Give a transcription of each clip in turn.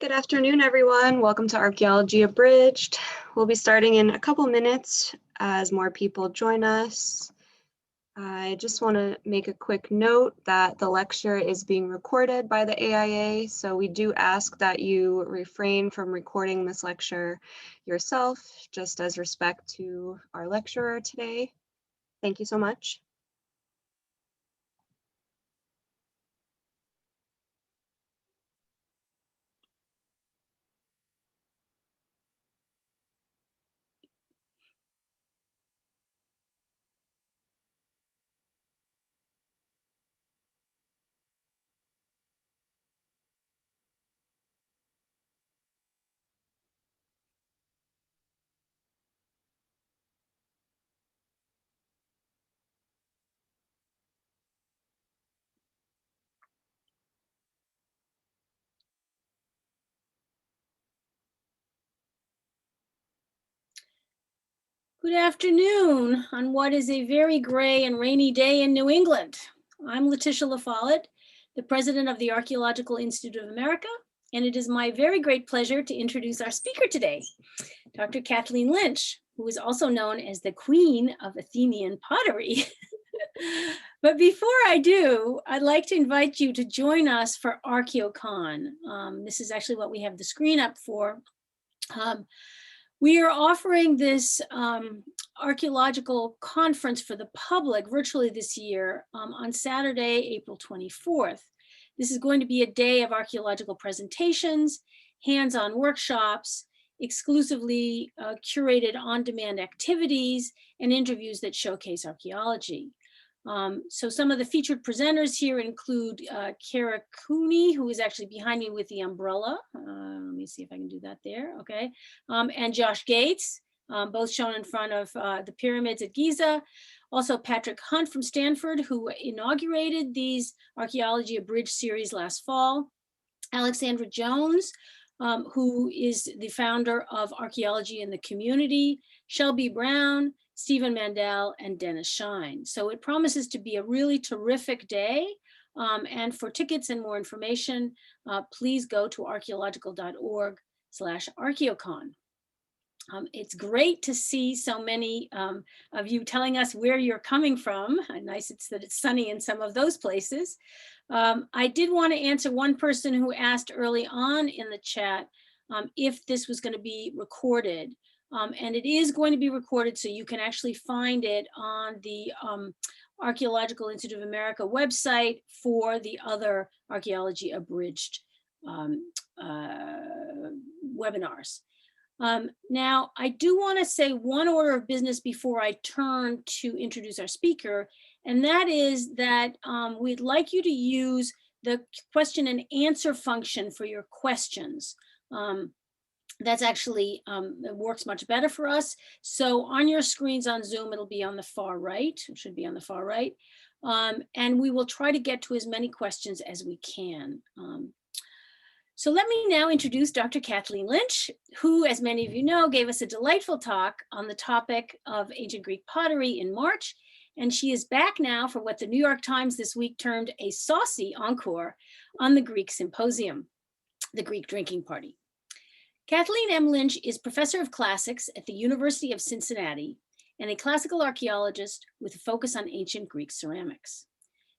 Good afternoon, everyone. Welcome to Archaeology Abridged. We'll be starting in a couple minutes as more people join us. I just want to make a quick note that the lecture is being recorded by the AIA, so we do ask that you refrain from recording this lecture yourself, just as respect to our lecturer today. Thank you so much. Good afternoon on what is a very gray and rainy day in New England. I'm Letitia LaFollette, the president of the Archaeological Institute of America, and it is my very great pleasure to introduce our speaker today, Dr. Kathleen Lynch, who is also known as the Queen of Athenian Pottery. But before I do, I'd like to invite you to join us for ArchaeoCon. This is actually what we have the screen up for. We are offering this archaeological conference for the public virtually this year on Saturday, April 24th. This is going to be a day of archaeological presentations, hands-on workshops, exclusively curated on-demand activities, and interviews that showcase archaeology. So some of the featured presenters here include Kara Cooney, who is actually behind me with the umbrella. Let me see if I can do that there, okay. And Josh Gates, both shown in front of the pyramids at Giza. Also Patrick Hunt from Stanford, who inaugurated these Archaeology Abridged series last fall. Alexandra Jones, who is the founder of Archaeology in the Community. Shelby Brown, Stephen Mandel, and Dennis Shine. So it promises to be a really terrific day. And for tickets and more information, please go to archaeological.org/archaeocon. It's great to see so many of you telling us where you're coming from. Nice that it's sunny in some of those places. I did want to answer one person who asked early on in the chat if this was going to be recorded. And it is going to be recorded, so you can actually find it on the Archaeological Institute of America website for the other Archaeology Abridged webinars. Now, I do want to say one order of business before I turn to introduce our speaker, and that is that we'd like you to use the question and answer function for your questions. That's actually, it works much better for us. So on your screens on Zoom, it'll be on the far right. It should be on the far right. And we will try to get to as many questions as we can. So let me now introduce Dr. Kathleen Lynch, who, as many of you know, gave us a delightful talk on the topic of ancient Greek pottery in March. And she is back now for what the New York Times this week termed a saucy encore on the Greek Symposium, the Greek drinking party. Kathleen M. Lynch is professor of classics at the University of Cincinnati and a classical archaeologist with a focus on ancient Greek ceramics.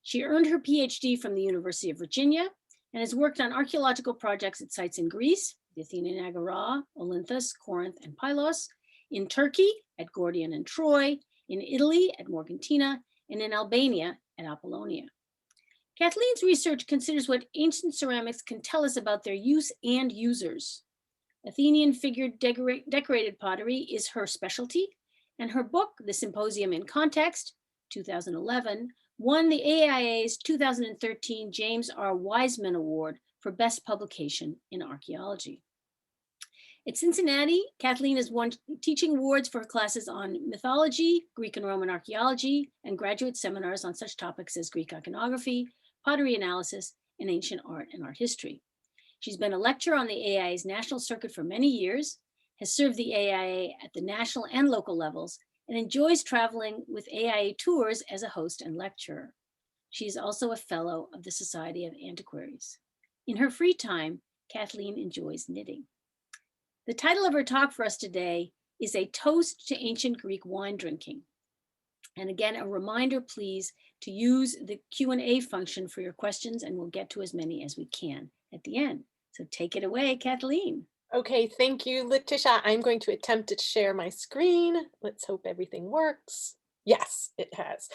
She earned her PhD from the University of Virginia and has worked on archaeological projects at sites in Greece, the Athenian Agora, Olympus, Corinth, and Pylos, in Turkey at Gordion and Troy, in Italy at Morgantina, and in Albania at Apollonia. Kathleen's research considers what ancient ceramics can tell us about their use and users. Athenian figured decorated pottery is her specialty, and her book, The Symposium in Context, 2011, won the AIA's 2013 James R. Wiseman Award for Best Publication in Archaeology. At Cincinnati, Kathleen has won teaching awards for her classes on mythology, Greek and Roman archaeology, and graduate seminars on such topics as Greek iconography, pottery analysis, and ancient art and art history. She's been a lecturer on the AIA's national circuit for many years, has served the AIA at the national and local levels, and enjoys traveling with Aia Tours as a host and lecturer. She is also a fellow of the Society of Antiquaries. In her free time, Kathleen enjoys knitting. The title of her talk for us today is A Toast to Ancient Greek Wine Drinking. And again, a reminder, please, to use the Q&A function for your questions, and we'll get to as many as we can at the end. So take it away, Kathleen. Okay, thank you, Letitia. I'm going to attempt to share my screen. Let's hope everything works. Yes, it has.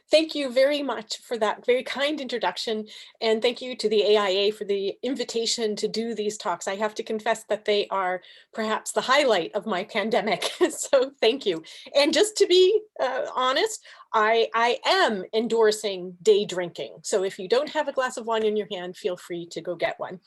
Thank you very much for that very kind introduction. And thank you to the AIA for the invitation to do these talks. I have to confess that they are perhaps the highlight of my pandemic. So thank you. And just to be honest, I am endorsing day drinking. So if you don't have a glass of wine in your hand, feel free to go get one.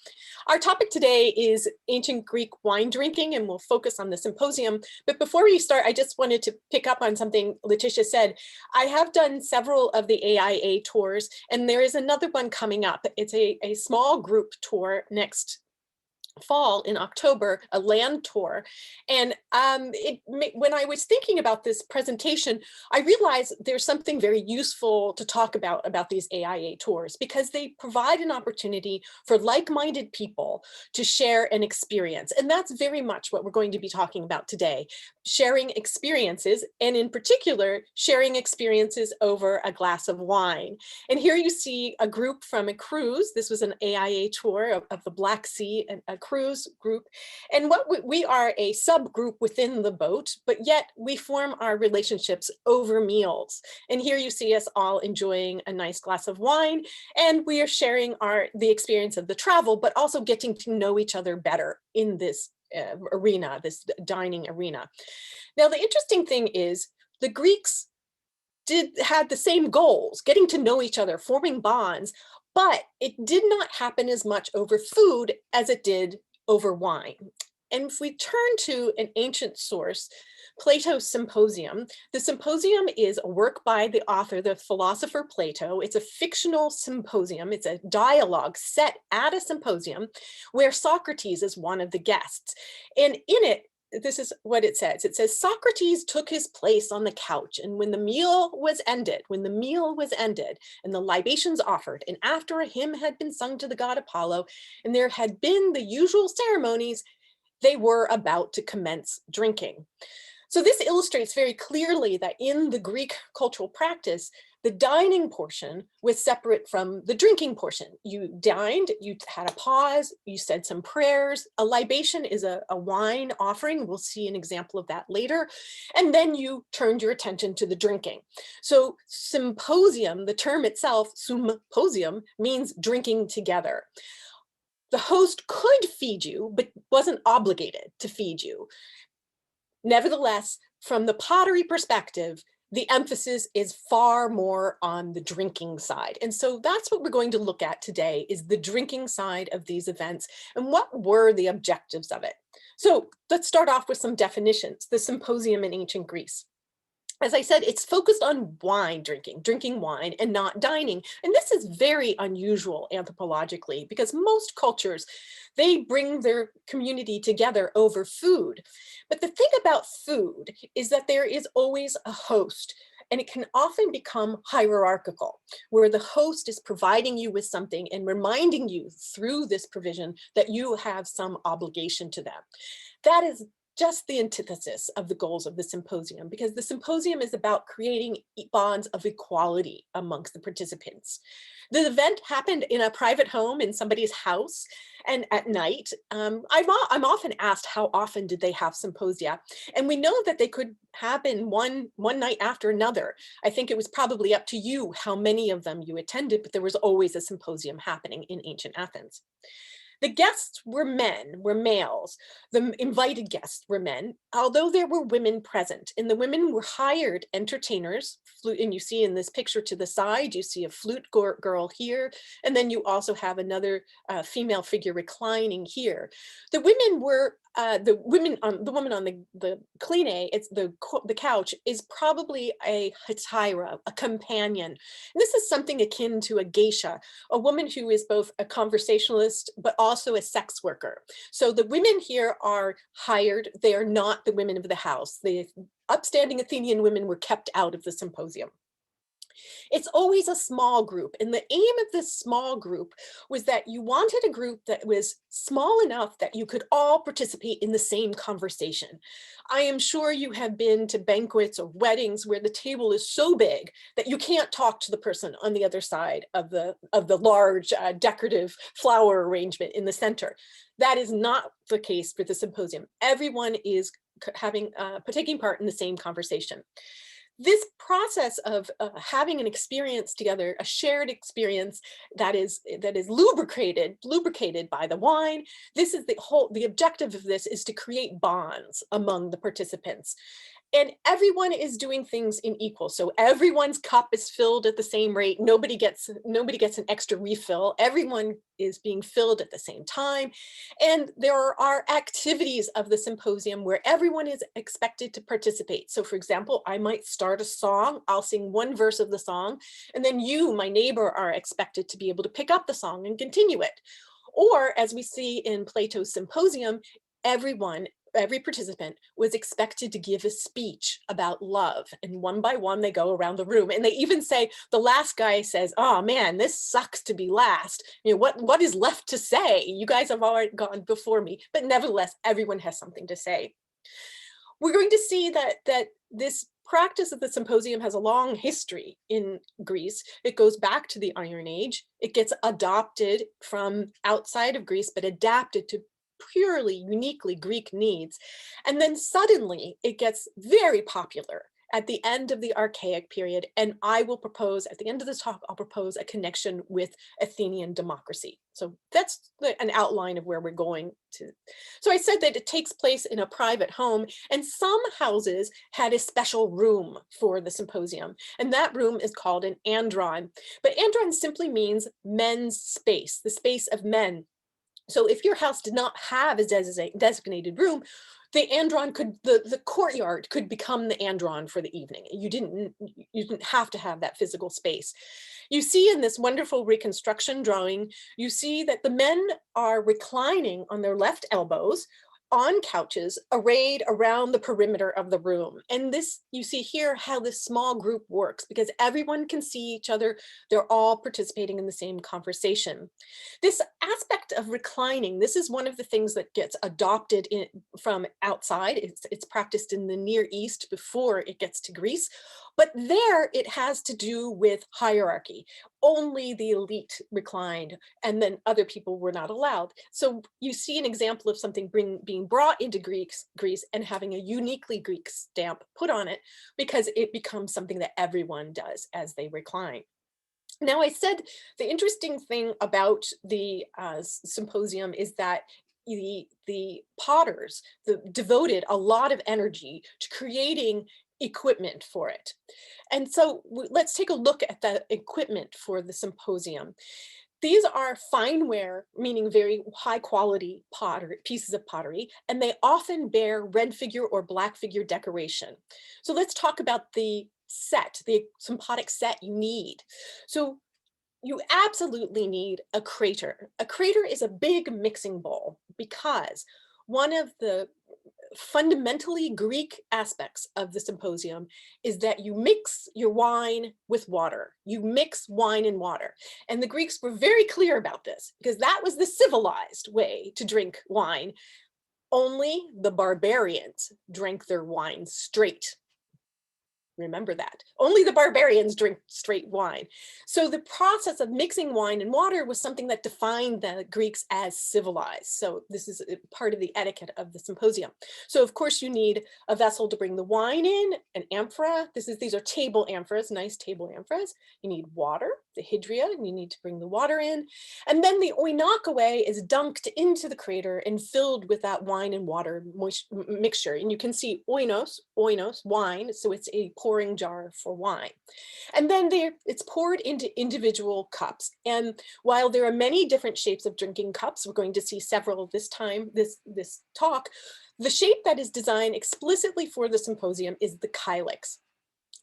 Our topic today is ancient Greek wine drinking, and we'll focus on the symposium. But before we start, I just wanted to pick up on something Letitia said. I have done several of the AIA tours, and there is another one coming up. It's a small group tour next fall in October, a land tour. And when I was thinking about this presentation, I realized there's something very useful to talk about these AIA tours, because they provide an opportunity for like-minded people to share an experience. And that's very much what we're going to be talking about today, sharing experiences, and in particular, sharing experiences over a glass of wine. And here you see a group from a cruise. This was an AIA tour of the Black Sea, and a cruise group. And what we are a subgroup within the boat, but yet we form our relationships over meals. And here you see us all enjoying a nice glass of wine, and we are sharing the experience of the travel, but also getting to know each other better in this arena, this dining arena. Now, the interesting thing is the Greeks had the same goals, getting to know each other, forming bonds, but it did not happen as much over food as it did over wine. And if we turn to an ancient source, Platos Symposium, the Symposium is a work by the author, the philosopher Plato. It's a fictional symposium. It's a dialogue set at a symposium where Socrates is one of the guests. And in it, this is what it says. It says, Socrates took his place on the couch, and when the meal was ended, and the libations offered, and after a hymn had been sung to the god Apollo, and there had been the usual ceremonies, they were about to commence drinking. So this illustrates very clearly that in the Greek cultural practice, the dining portion was separate from the drinking portion. You dined, you had a pause, you said some prayers. A libation is a wine offering. We'll see an example of that later. And then you turned your attention to the drinking. So symposium, the term itself, symposium, means drinking together. The host could feed you, but wasn't obligated to feed you. Nevertheless, from the pottery perspective, the emphasis is far more on the drinking side. And so that's what we're going to look at today, is the drinking side of these events and what were the objectives of it. So let's start off with some definitions. The symposium in ancient Greece. As I said, it's focused on wine drinking wine, and not dining. And this is very unusual anthropologically, because most cultures, they bring their community together over food. But the thing about food is that there is always a host, and it can often become hierarchical, where the host is providing you with something and reminding you through this provision that you have some obligation to them. That is just the antithesis of the goals of the symposium, because the symposium is about creating bonds of equality amongst the participants. The event happened in a private home in somebody's house, and at night. I'm often asked how often did they have symposia, and we know that they could happen one night after another. I think it was probably up to you how many of them you attended, but there was always a symposium happening in ancient Athens. The guests were males. The invited guests were men, although there were women present, and the women were hired entertainers. And you see in this picture to the side, you see a flute girl here, and then you also have another female figure reclining here. The women were the woman on the kline, it's the couch, is probably a hetaira, a companion. And this is something akin to a geisha, a woman who is both a conversationalist but also a sex worker. So the women here are hired. They are not the women of the house. The upstanding Athenian women were kept out of the symposium. It's always a small group. And the aim of this small group was that you wanted a group that was small enough that you could all participate in the same conversation. I am sure you have been to banquets or weddings where the table is so big that you can't talk to the person on the other side of the large decorative flower arrangement in the center. That is not the case for the symposium. Everyone is taking part in the same conversation. This process of having an experience together, a shared experience that is lubricated by the wine. This is the objective of this is to create bonds among the participants. And everyone is doing things in equal. So everyone's cup is filled at the same rate. Nobody gets an extra refill. Everyone is being filled at the same time. And there are activities of the symposium where everyone is expected to participate. So for example, I might start a song. I'll sing one verse of the song. And then you, my neighbor, are expected to be able to pick up the song and continue it. Or as we see in Platos Symposium, every participant was expected to give a speech about love, and one by one they go around the room, and they even say, the last guy says, oh man, this sucks to be last. You know, what is left to say? You guys have already gone before me, but nevertheless, everyone has something to say. We're going to see that this practice of the symposium has a long history in Greece. It goes back to the Iron Age. It gets adopted from outside of Greece, but adapted to purely, uniquely Greek needs. And then suddenly it gets very popular at the end of the Archaic period. And I will propose, at the end of this talk, I'll propose a connection with Athenian democracy. So that's an outline of where we're going to. So I said that it takes place in a private home, and some houses had a special room for the symposium. And that room is called an Andron. But Andron simply means men's space, the space of men. So if your house did not have a designated room, the Andron the courtyard could become the Andron for the evening. You didn't have to have that physical space. You see in this wonderful reconstruction drawing, you see that the men are reclining on their left elbows on couches arrayed around the perimeter of the room. And this, you see here how this small group works, because everyone can see each other. They're all participating in the same conversation. This aspect of reclining, this is one of the things that gets adopted from outside. It's practiced in the Near East before it gets to Greece. But there it has to do with hierarchy. Only the elite reclined, and then other people were not allowed. So you see an example of something being brought into Greece and having a uniquely Greek stamp put on it, because it becomes something that everyone does as they recline. Now, I said the interesting thing about the symposium is that the potters devoted a lot of energy to creating equipment for it. And so let's take a look at the equipment for the symposium. These are fineware, meaning very high quality pieces of pottery, and they often bear red figure or black figure decoration. So let's talk about the set, the sympodic set you need. So you absolutely need a crater. A crater is a big mixing bowl, because one of the fundamentally Greek aspects of the symposium is that you mix your wine with water. You mix wine and water. And the Greeks were very clear about this, because that was the civilized way to drink wine. Only the barbarians drank their wine straight. Remember that. Only the barbarians drink straight wine. So the process of mixing wine and water was something that defined the Greeks as civilized. So this is part of the etiquette of the symposium. So of course you need a vessel to bring the wine in, an amphora. These are table amphoras, nice table amphoras. You need water, the hydria, and you need to bring the water in. And then the oinokaway is dunked into the crater and filled with that wine and water mixture. And you can see oinos, wine, so it's a pouring jar for wine. And then it's poured into individual cups. And while there are many different shapes of drinking cups, we're going to see several this time, this talk, the shape that is designed explicitly for the symposium is the kylix.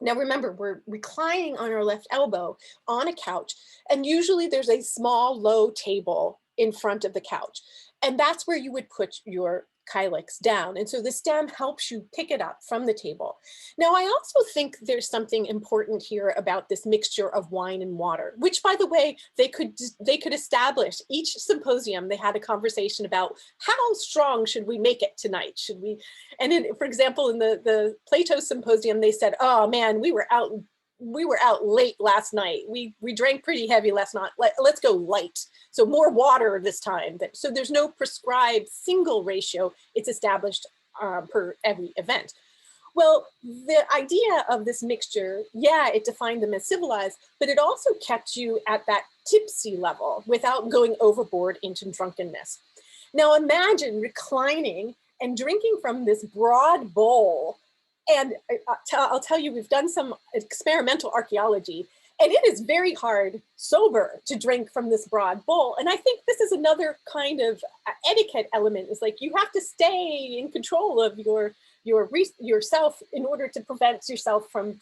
Now remember, we're reclining on our left elbow on a couch, and usually there's a small, low table in front of the couch. And that's where you would put your kylix down. And so the stem helps you pick it up from the table. Now, I also think there's something important here about this mixture of wine and water, which, by the way, they could establish. Each symposium, they had a conversation about how strong should we make it tonight? Should we? And in, for example, in the Platos Symposium, they said, oh man, we were out late last night. We drank pretty heavy last night. Let's go light. So more water this time. So there's no prescribed single ratio. It's established per every event. Well, the idea of this mixture, yeah, it defined them as civilized, but it also kept you at that tipsy level without going overboard into drunkenness. Now imagine reclining and drinking from this broad bowl. And I'll tell you, we've done some experimental archaeology, and it is very hard sober to drink from this broad bowl. And I think this is another kind of etiquette element. Is like you have to stay in control of yourself in order to prevent yourself from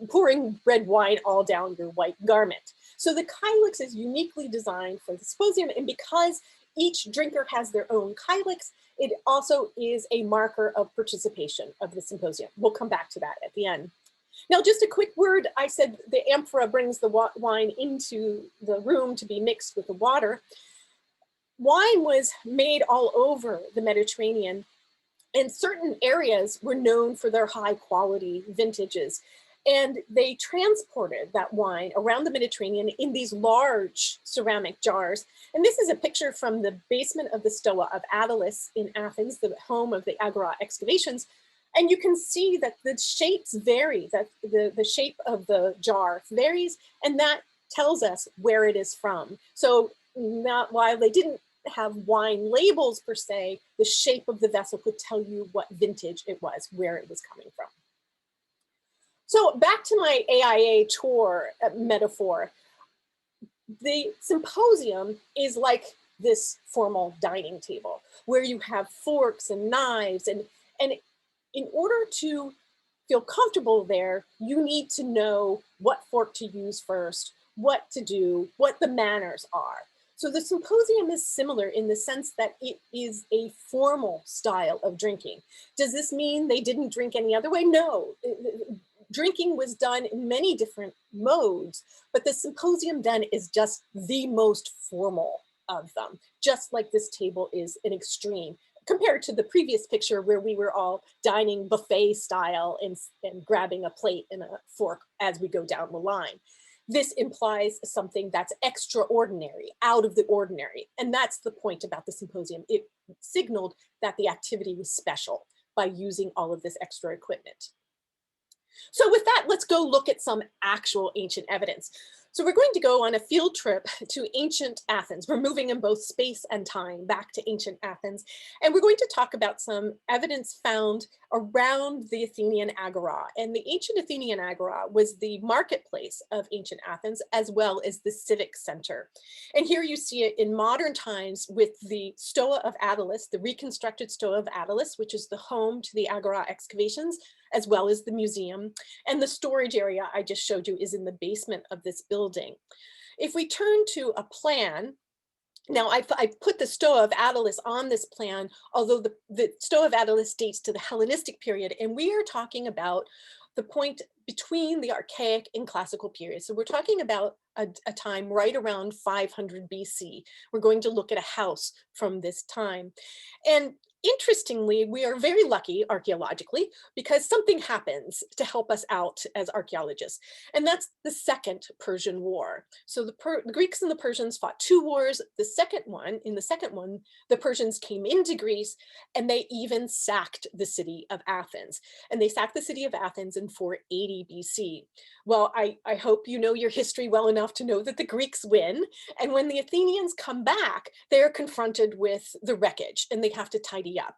pouring red wine all down your white garment. So the kylix is uniquely designed for the symposium, and because each drinker has their own kylix, it also is a marker of participation of the symposium. We'll come back to that at the end. Now, just a quick word, I said the amphora brings the wine into the room to be mixed with the water. Wine was made all over the Mediterranean, and certain areas were known for their high quality vintages. And they transported that wine around the Mediterranean in these large ceramic jars. And this is a picture from the basement of the Stove of Adolescent in Athens, the home of the Agora excavations. And you can see that the shapes vary, that the shape of the jar varies, and that tells us where it is from. So while they didn't have wine labels per se, the shape of the vessel could tell you what vintage it was, where it was coming from. So back to my AIA tour metaphor, the symposium is like this formal dining table where you have forks and knives, and in order to feel comfortable there, you need to know what fork to use first, what to do, what the manners are. So the symposium is similar in the sense that it is a formal style of drinking. Does this mean they didn't drink any other way? No. Drinking was done in many different modes, but the symposium then is just the most formal of them, just like this table is an extreme compared to the previous picture where we were all dining buffet style and grabbing a plate and a fork as we go down the line. This implies something that's extraordinary, out of the ordinary. And that's the point about the symposium. It signaled that the activity was special by using all of this extra equipment. So with that, let's go look at some actual ancient evidence. So we're going to go on a field trip to ancient Athens. We're moving in both space and time back to ancient Athens. And we're going to talk about some evidence found around the Athenian Agora. And the ancient Athenian Agora was the marketplace of ancient Athens, as well as the civic center. And here you see it in modern times with the Stove of Adolescent, the reconstructed Stove of Adolescent, which is the home to the Agora excavations, as well as the museum. And the storage area I just showed you is in the basement of this building. If we turn to a plan, now I put the Stove of Adolescent on this plan, although the Stove of Adolescent dates to the Hellenistic period, and we are talking about the point between the Archaic and Classical periods. So we're talking about a time right around 500 BC. We're going to look at a house from this time. And interestingly, we are very lucky archaeologically because something happens to help us out as archaeologists, and that's the Second Persian War. So the Greeks and the Persians fought two wars. In the second one, the Persians came into Greece and they even sacked the city of Athens. And they sacked the city of Athens in 480 BC. Well, I hope you know your history well enough to know that the Greeks win. And when the Athenians come back, they're confronted with the wreckage and they have to tidy up.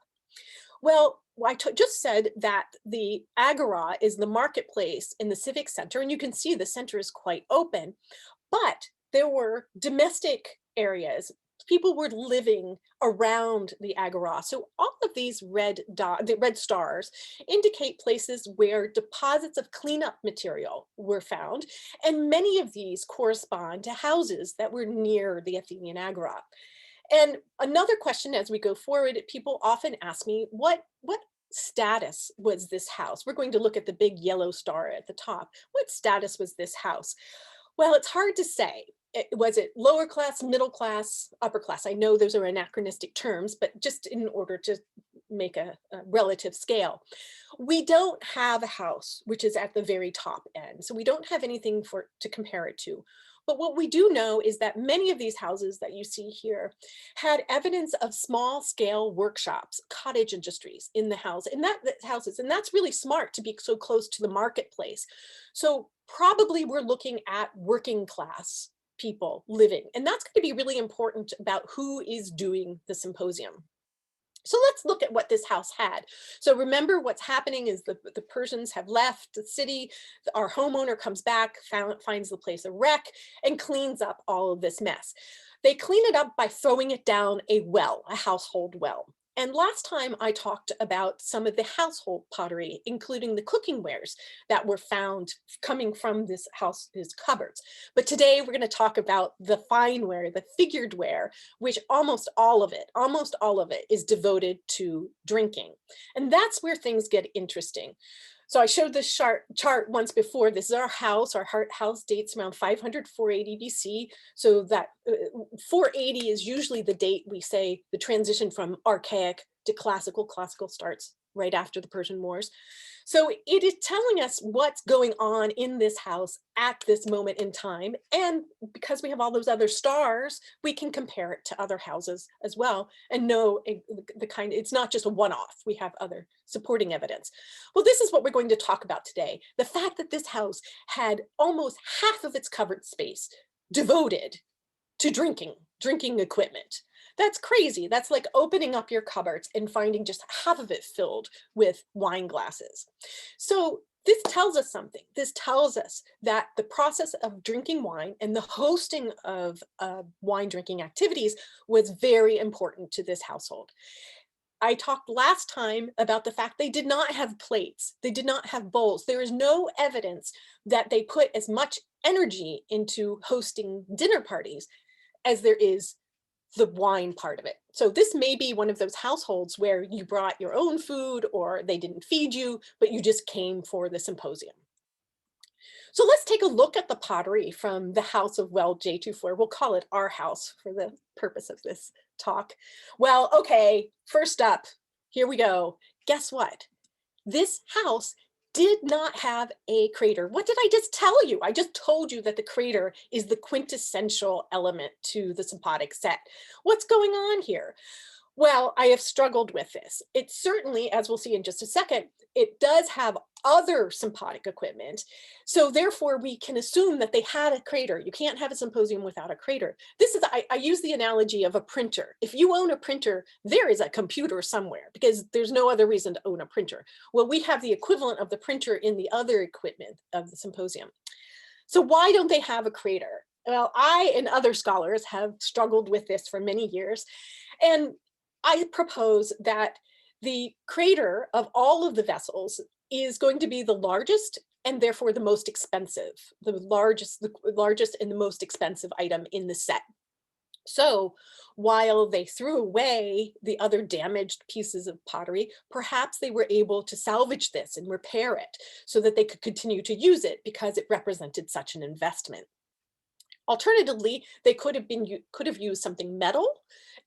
Well, I just said that the Agora is the marketplace in the civic center, and you can see the center is quite open, but there were domestic areas. People were living around the Agora. So all of these the red stars indicate places where deposits of cleanup material were found. And many of these correspond to houses that were near the Athenian Agora. And another question as we go forward, people often ask me, what status was this house? We're going to look at the big yellow star at the top. What status was this house? Well, it's hard to say. Was it lower class, middle class, upper class? I know those are anachronistic terms, but just in order to make a relative scale. We don't have a house which is at the very top end, so we don't have anything to compare it to. But what we do know is that many of these houses that you see here had evidence of small scale workshops, cottage industries in the house, houses, and that's really smart to be so close to the marketplace. So probably we're looking at working class people living, and that's going to be really important about who is doing the symposium. So let's look at what this house had. So remember, what's happening is the Persians have left the city. Our homeowner comes back, finds the place a wreck, and cleans up all of this mess. They clean it up by throwing it down a well, a household well. And last time I talked about some of the household pottery, including the cooking wares that were found coming from this house's cupboards. But today we're going to talk about the fine ware, the figured ware, which almost all of it is devoted to drinking. And that's where things get interesting. So I showed this chart once before. This is our house. Our house dates around 500, 480 BC. So that 480 is usually the date we say the transition from archaic to classical. Classical starts right after the Persian Wars. So it is telling us what's going on in this house at this moment in time. And because we have all those other stars, we can compare it to other houses as well and know it's not just a one-off. We have other supporting evidence. Well, this is what we're going to talk about today. The fact that this house had almost half of its covered space devoted to drinking equipment. That's crazy. That's like opening up your cupboards and finding just half of it filled with wine glasses. So this tells us something. This tells us that the process of drinking wine and the hosting of wine drinking activities was very important to this household. I talked last time about the fact they did not have plates. They did not have bowls. There is no evidence that they put as much energy into hosting dinner parties as there is the wine part of it. So this may be one of those households where you brought your own food or they didn't feed you, but you just came for the symposium. So let's take a look at the pottery from the house of Well J24. We'll call it our house for the purpose of this talk. Well, okay, first up, here we go. Guess what? This house did not have a crater. What did I just tell you? I just told you that the crater is the quintessential element to the Symposium set. What's going on here? Well, I have struggled with this. It certainly, as we'll see in just a second, it does have other Symposium equipment. So therefore, we can assume that they had a crater. You can't have a symposium without a crater. This is, I use the analogy of a printer. If you own a printer, there is a computer somewhere because there's no other reason to own a printer. Well, we have the equivalent of the printer in the other equipment of the symposium. So why don't they have a crater? Well, I and other scholars have struggled with this for many years. And I propose that the crater of all of the vessels is going to be the largest and therefore the most expensive, the largest and the most expensive item in the set. So while they threw away the other damaged pieces of pottery, perhaps they were able to salvage this and repair it so that they could continue to use it because it represented such an investment. Alternatively, they could have used something metal,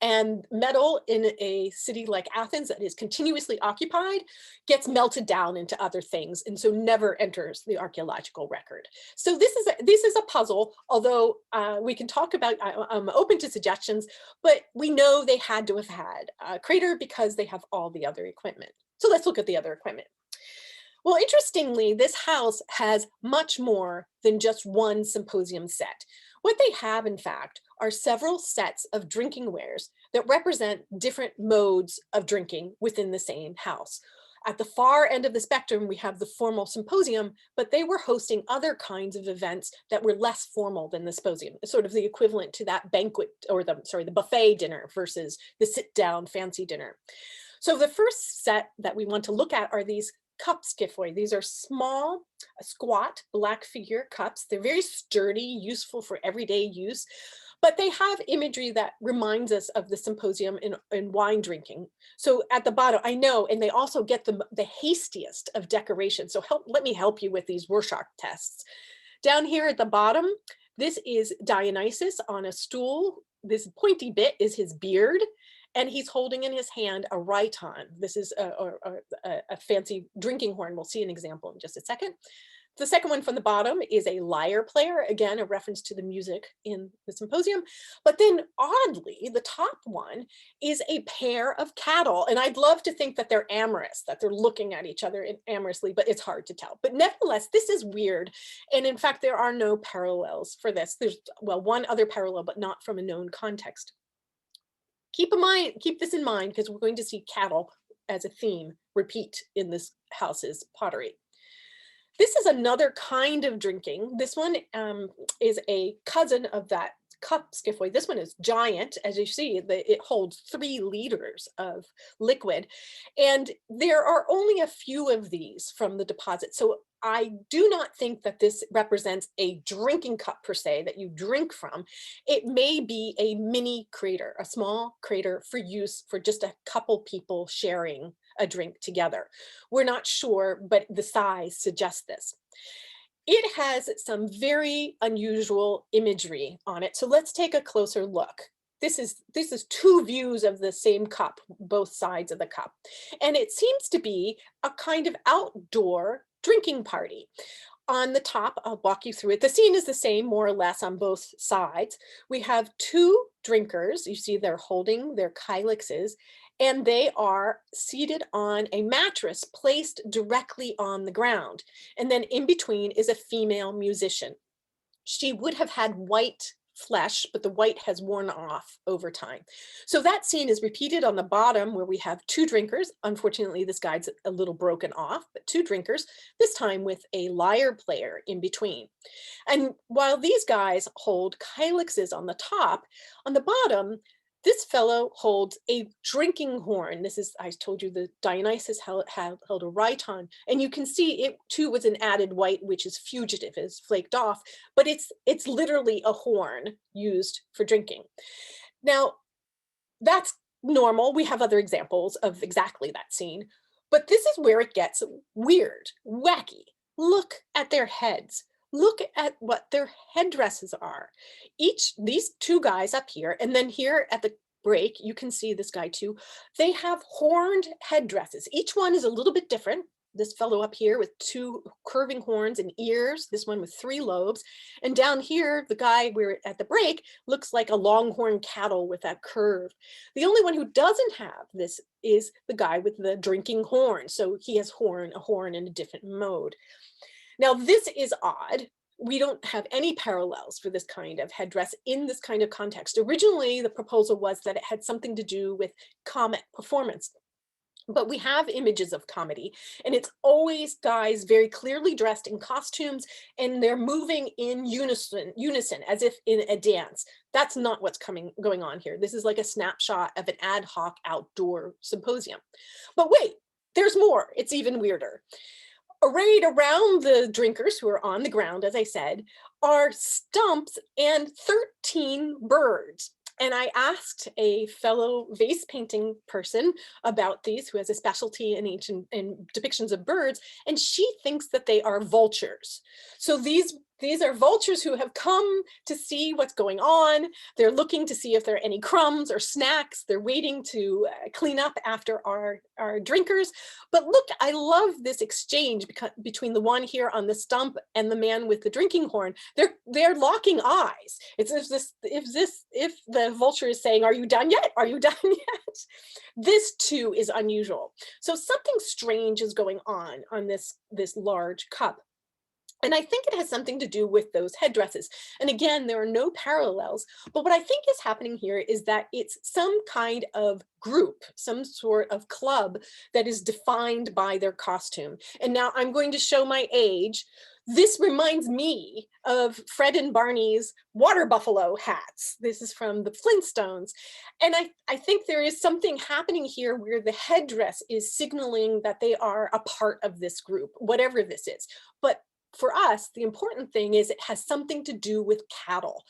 and metal in a city like Athens that is continuously occupied gets melted down into other things, and so never enters the archaeological record. So this is a puzzle, although we can talk about, I'm open to suggestions, but we know they had to have had a crater because they have all the other equipment. So let's look at the other equipment. Well, interestingly, this house has much more than just one symposium set. What they have, in fact, are several sets of drinking wares that represent different modes of drinking within the same house. At the far end of the spectrum, we have the formal symposium, but they were hosting other kinds of events that were less formal than the symposium, sort of the equivalent to that banquet, or the buffet dinner versus the sit-down fancy dinner. So the first set that we want to look at are these cup skiffoi. These are small, squat, black figure cups. They're very sturdy, useful for everyday use, But they have imagery that reminds us of the symposium in wine drinking. So at the bottom, I know, and they also get the hastiest of decorations. So let me help you with these Rorschach tests. Down here at the bottom, this is Dionysus on a stool. This pointy bit is his beard, and he's holding in his hand a rhyton. This is a fancy drinking horn. We'll see an example in just a second. The second one from the bottom is a lyre player, again, a reference to the music in the symposium. But then oddly, the top one is a pair of cattle. And I'd love to think that they're amorous, that they're looking at each other amorously, but it's hard to tell. But nevertheless, this is weird. And in fact, there are no parallels for this. There's, well, one other parallel, but not from a known context. Keep this in mind, because we're going to see cattle as a theme repeat in this house's pottery. This is another kind of drinking. This one is a cousin of that cup skiffway. This one is giant. As you see, it holds 3 liters of liquid. And there are only a few of these from the deposit. So I do not think that this represents a drinking cup per se that you drink from. It may be a mini crater, a small crater for use for just a couple people sharing a drink together. We're not sure, but the size suggests this. It has some very unusual imagery on it. So let's take a closer look. This is 2 views of the same cup, both sides of the cup. And it seems to be a kind of outdoor drinking party. On the top, I'll walk you through it. The scene is the same, more or less, on both sides. We have 2 drinkers. You see they're holding their kylixes, and they are seated on a mattress placed directly on the ground. And then in between is a female musician. She would have had white flesh, but the white has worn off over time. So that scene is repeated on the bottom, where we have 2 drinkers. Unfortunately, this guide's a little broken off, but 2 drinkers, this time with a lyre player in between. And while these guys hold kylixes on the top, on the bottom, this fellow holds a drinking horn. This is, I told you, the Dionysus held a rhyton, and you can see it too was an added white, which is fugitive, is flaked off, but it's literally a horn used for drinking. Now, that's normal. We have other examples of exactly that scene, but this is where it gets weird, wacky. Look at their heads. Look at what their headdresses are. These 2 guys up here, and then here at the break, you can see this guy too. They have horned headdresses. Each one is a little bit different. This fellow up here with 2 curving horns and ears, this one with 3 lobes. And down here, the guy we're at the break looks like a longhorn cattle with that curve. The only one who doesn't have this is the guy with the drinking horn. So he has a horn in a different mode. Now, this is odd. We don't have any parallels for this kind of headdress in this kind of context. Originally, the proposal was that it had something to do with comic performance. But we have images of comedy, and it's always guys very clearly dressed in costumes, and they're moving in unison as if in a dance. That's not what's going on here. This is like a snapshot of an ad hoc outdoor symposium. But wait, there's more. It's even weirder. Arrayed around the drinkers, who are on the ground, as I said, are stumps and 13 birds. And I asked a fellow vase painting person about these, who has a specialty in ancient depictions of birds, and she thinks that they are vultures. So these are vultures who have come to see what's going on. They're looking to see if there are any crumbs or snacks. They're waiting to clean up after our drinkers. But look, I love this exchange between the one here on the stump and the man with the drinking horn. They're locking eyes. It's if the vulture is saying, "Are you done yet? Are you done yet?" This too is unusual. So something strange is going on this large cup. And I think it has something to do with those headdresses. And again, there are no parallels, but what I think is happening here is that it's some kind of group, some sort of club that is defined by their costume. And now I'm going to show my age. This reminds me of Fred and Barney's water buffalo hats. This is from the Flintstones. And I think there is something happening here where the headdress is signaling that they are a part of this group, whatever this is. But for us, the important thing is it has something to do with cattle,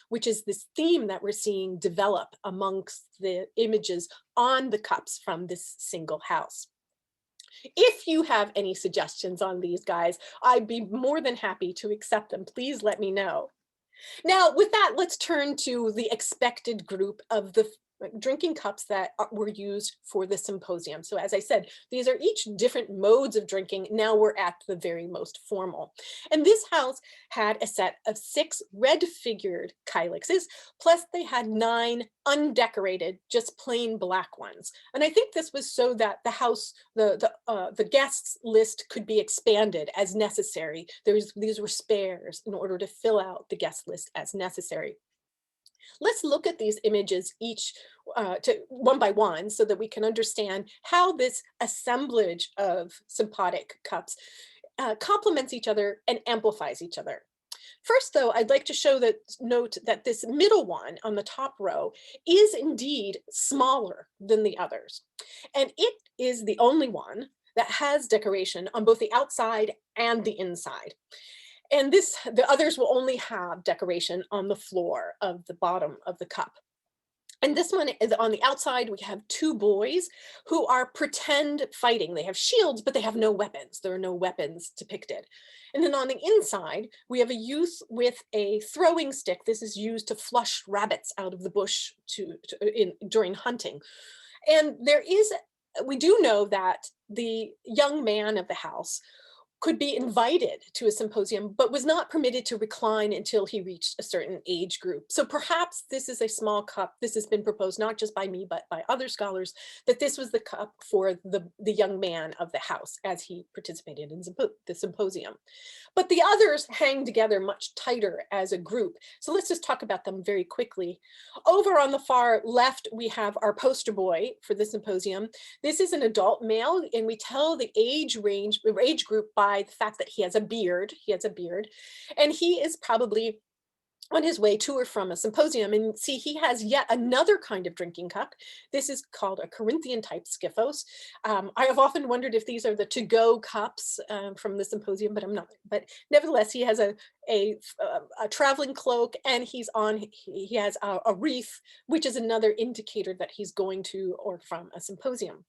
which is this theme that we're seeing develop amongst the images on the cups from this single house. If you have any suggestions on these guys, I'd be more than happy to accept them. Please let me know. Now, with that, let's turn to the expected group of the drinking cups that were used for the symposium. So as I said, these are each different modes of drinking. Now we're at the very most formal. And this house had a set of 6 red-figured kylixes, plus they had 9 undecorated, just plain black ones. And I think this was so that the house, the guests list could be expanded as necessary. These were spares in order to fill out the guest list as necessary. Let's look at these images each one by one so that we can understand how this assemblage of sympathetic cups complements each other and amplifies each other. First, though, I'd like to note that this middle one on the top row is indeed smaller than the others. And it is the only one that has decoration on both the outside and the inside. And the others will only have decoration on the floor of the bottom of the cup. And this one is on the outside. We have 2 boys who are pretend fighting. They have shields, but they have no weapons. There are no weapons depicted. And then on the inside, we have a youth with a throwing stick. This is used to flush rabbits out of the bush during hunting. And we do know that the young man of the house could be invited to a symposium, but was not permitted to recline until he reached a certain age group. So perhaps this is a small cup. This has been proposed not just by me, but by other scholars, that this was the cup for the young man of the house as he participated in the symposium. But the others hang together much tighter as a group. So let's just talk about them very quickly. Over on the far left, we have our poster boy for the symposium. This is an adult male, and we tell the age group by the fact that he has a beard. And he is probably on his way to or from a symposium. And see, he has yet another kind of drinking cup. This is called a Corinthian type skyphos. I have often wondered if these are the to-go cups from the symposium, but I'm not. But nevertheless, he has a traveling cloak, and he has a wreath, which is another indicator that he's going to or from a symposium.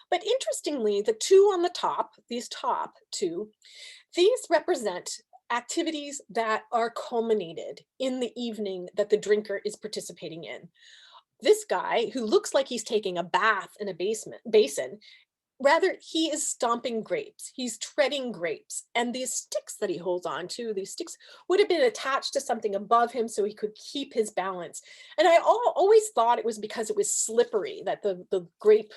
But interestingly, the 2 on the top, these top 2, these represent activities that are culminated in the evening that the drinker is participating in. This guy, who looks like he's taking a bath in a basin, rather, he is stomping grapes. He's treading grapes. And these sticks that he holds on to, these sticks would have been attached to something above him so he could keep his balance. And I always thought it was because it was slippery, that the grape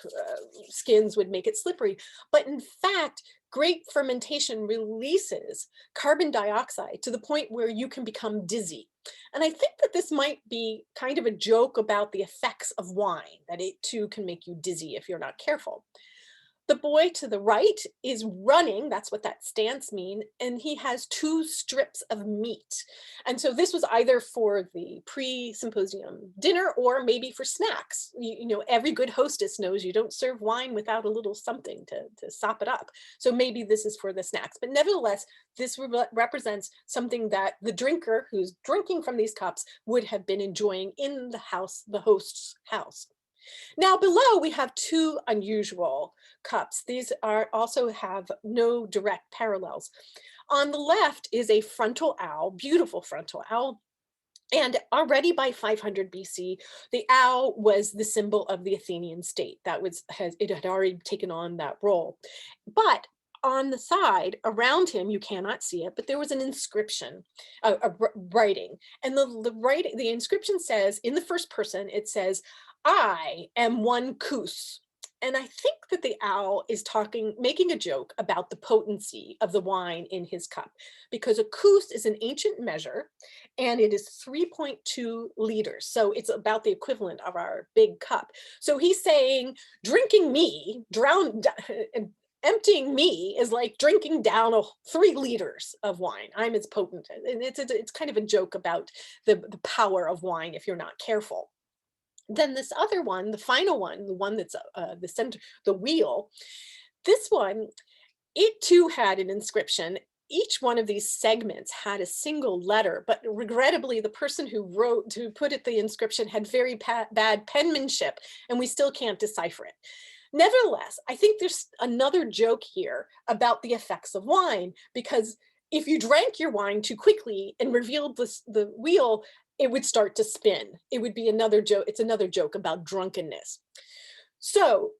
skins would make it slippery. But in fact, grape fermentation releases carbon dioxide to the point where you can become dizzy. And I think that this might be kind of a joke about the effects of wine, that it too can make you dizzy if you're not careful. The boy to the right is running, that's what that stance means, and he has 2 strips of meat. And so this was either for the pre-symposium dinner or maybe for snacks. You know, every good hostess knows you don't serve wine without a little something to sop it up. So maybe this is for the snacks. But nevertheless, this represents something that the drinker who's drinking from these cups would have been enjoying in the host's house. Now below we have 2 unusual cups. These also have no direct parallels. On the left is a frontal owl, beautiful frontal owl. And already by 500 BC, the owl was the symbol of the Athenian state. It had already taken on that role. But on the side around him, you cannot see it, but there was an inscription, a writing. And the inscription says, in the first person, it says, "I am one kus." And I think that the owl is making a joke about the potency of the wine in his cup, because a kus is an ancient measure and it is 3.2 liters. So it's about the equivalent of our big cup. So he's saying, drinking me, emptying me is like drinking down 3 liters of wine. I'm as potent. And it's kind of a joke about the power of wine if you're not careful. Then this other one, the final one, the one that's the center, the wheel, this one It too had an inscription. Each one of these segments had a single letter, but regrettably, the person who put it the inscription had very bad penmanship, and we still can't decipher it. Nevertheless, I think there's another joke here about the effects of wine, because if you drank your wine too quickly and revealed the wheel, it would start to spin. It would be another joke. It's another joke about drunkenness. So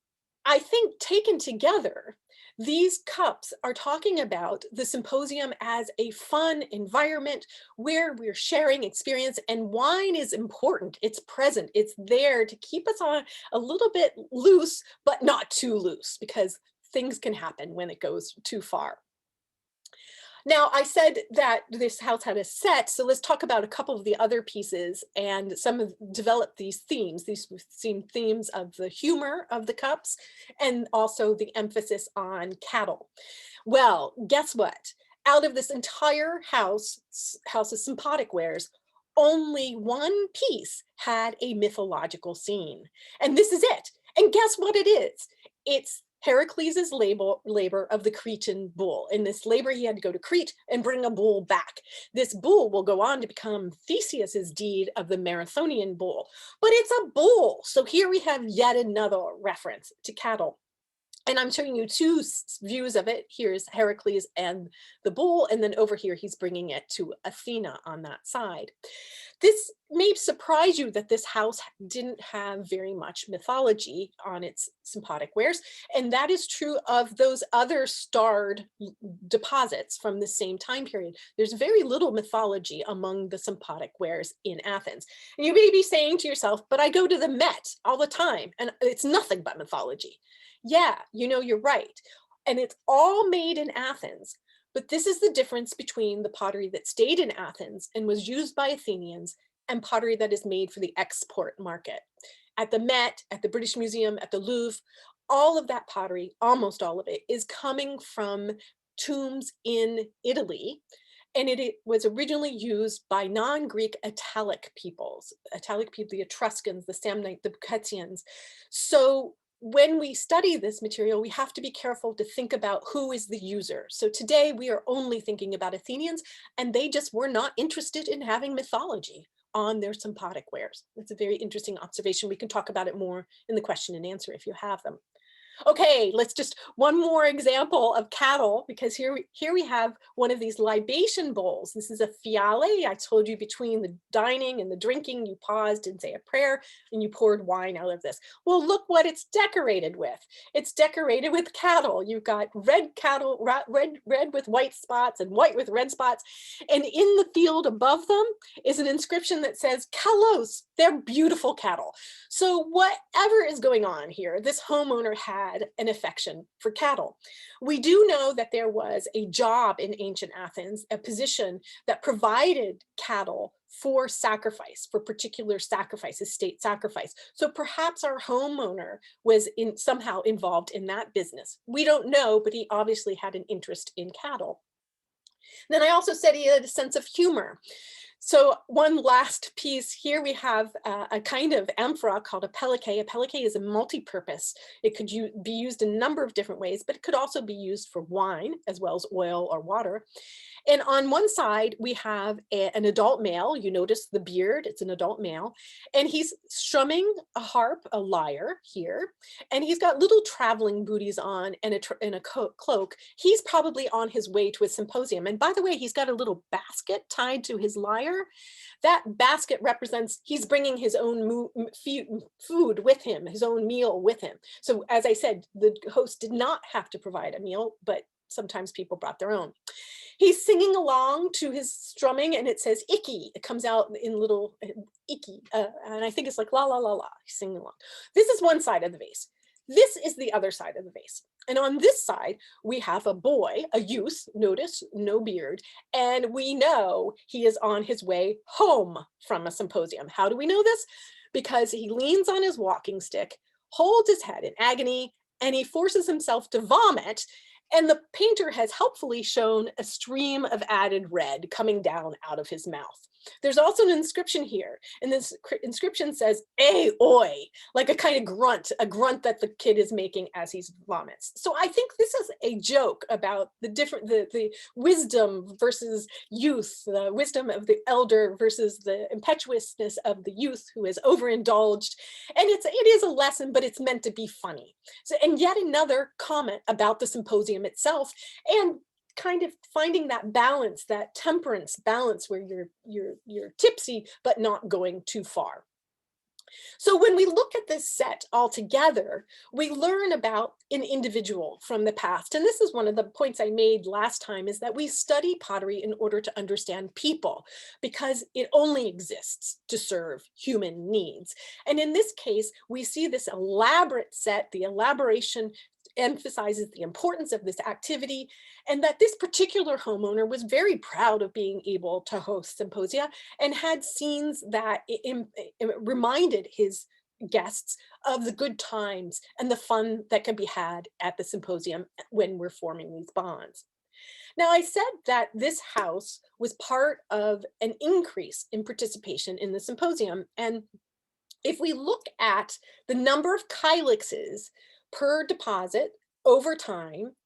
I think taken together, these cups are talking about the symposium as a fun environment where we're sharing experience, and wine is important. It's present. It's there to keep us on a little bit loose, but not too loose, because things can happen when it goes too far. Now, I said that this house had a set, so let's talk about a couple of the other pieces and develop these themes. These seem themes of the humor of the cups and also the emphasis on cattle. Well, guess what? Out of this entire house's sympodic wares, only one piece had a mythological scene. And this is it. And guess what it is? It's Heracles's labor of the Cretan bull. In this labor, he had to go to Crete and bring a bull back. This bull will go on to become Theseus's deed of the Marathonian bull, but it's a bull. So here we have yet another reference to cattle. And I'm showing you two views of it. Here's Heracles and the bull, and then over here, he's bringing it to Athena on that side. This may surprise you that this house didn't have very much mythology on its sympodic wares, and that is true of those other starred deposits from the same time period. There's very little mythology among the sympodic wares in Athens. And you may be saying to yourself, but I go to the Met all the time, and it's nothing but mythology. Yeah, you know, you're right. And it's all made in Athens. But this is the difference between the pottery that stayed in Athens and was used by Athenians and pottery that is made for the export market. At the Met, at the British Museum, at the Louvre, all of that pottery, almost all of it, is coming from tombs in Italy. And it was originally used by non-Greek Italic peoples, the Etruscans, the Samnite, the Boeotians. So when we study this material, we have to be careful to think about who is the user. So today we are only thinking about Athenians, and they just were not interested in having mythology on their sympodic wares. That's a very interesting observation. We can talk about it more in the question and answer if you have them. Okay, let's just one more example of cattle, because here we have one of these libation bowls. This is a fiale. I told you between the dining and the drinking, you paused and say a prayer and you poured wine out of this. Well, look what it's decorated with. It's decorated with cattle. You've got red cattle, red with white spots and white with red spots. And in the field above them is an inscription that says, Kalos, they're beautiful cattle. So whatever is going on here, this homeowner had an affection for cattle. We do know that there was a job in ancient Athens, a position that provided cattle for sacrifice, for particular sacrifices, state sacrifice. So perhaps our homeowner was somehow involved in that business. We don't know, but he obviously had an interest in cattle. Then I also said he had a sense of humor. So one last piece here, we have a kind of amphora called a pelican. A pelican is a multi-purpose. It could be used in a number of different ways, but it could also be used for wine as well as oil or water. And on one side, we have an adult male. You notice the beard, it's an adult male. And he's strumming a harp, a lyre here. And he's got little traveling booties on and a cloak. He's probably on his way to a symposium. And by the way, he's got a little basket tied to his lyre. That basket represents he's bringing his own food with him, his own meal with him. So as I said, the host did not have to provide a meal, but sometimes people brought their own. He's singing along to his strumming, and it says "icky." It comes out in little "icky," and I think it's like "la la la la." He's singing along. This is one side of the vase. This is the other side of the vase. And on this side, we have a boy, a youth, notice, no beard, and we know he is on his way home from a symposium. How do we know this? Because he leans on his walking stick, holds his head in agony, and he forces himself to vomit. And the painter has helpfully shown a stream of added red coming down out of his mouth. There's also an inscription here, and this inscription says, "Ay, oi," like a kind of grunt, a grunt that the kid is making as he vomits. So I think this is a joke about the wisdom versus youth, the wisdom of the elder versus the impetuousness of the youth who is overindulged. And it is a lesson, but it's meant to be funny. So, and yet another comment about the symposium itself, and kind of finding that balance, that temperance balance, where you're tipsy but not going too far. So when we look at this set all together, we learn about an individual from the past. And this is one of the points I made last time, is that we study pottery in order to understand people, because it only exists to serve human needs. And in this case, we see this elaborate set, the elaboration emphasizes the importance of this activity, and that this particular homeowner was very proud of being able to host symposia and had scenes that reminded his guests of the good times and the fun that can be had at the symposium when we're forming these bonds. Now, I said that this house was part of an increase in participation in the symposium. And if we look at the number of kylixes per deposit over time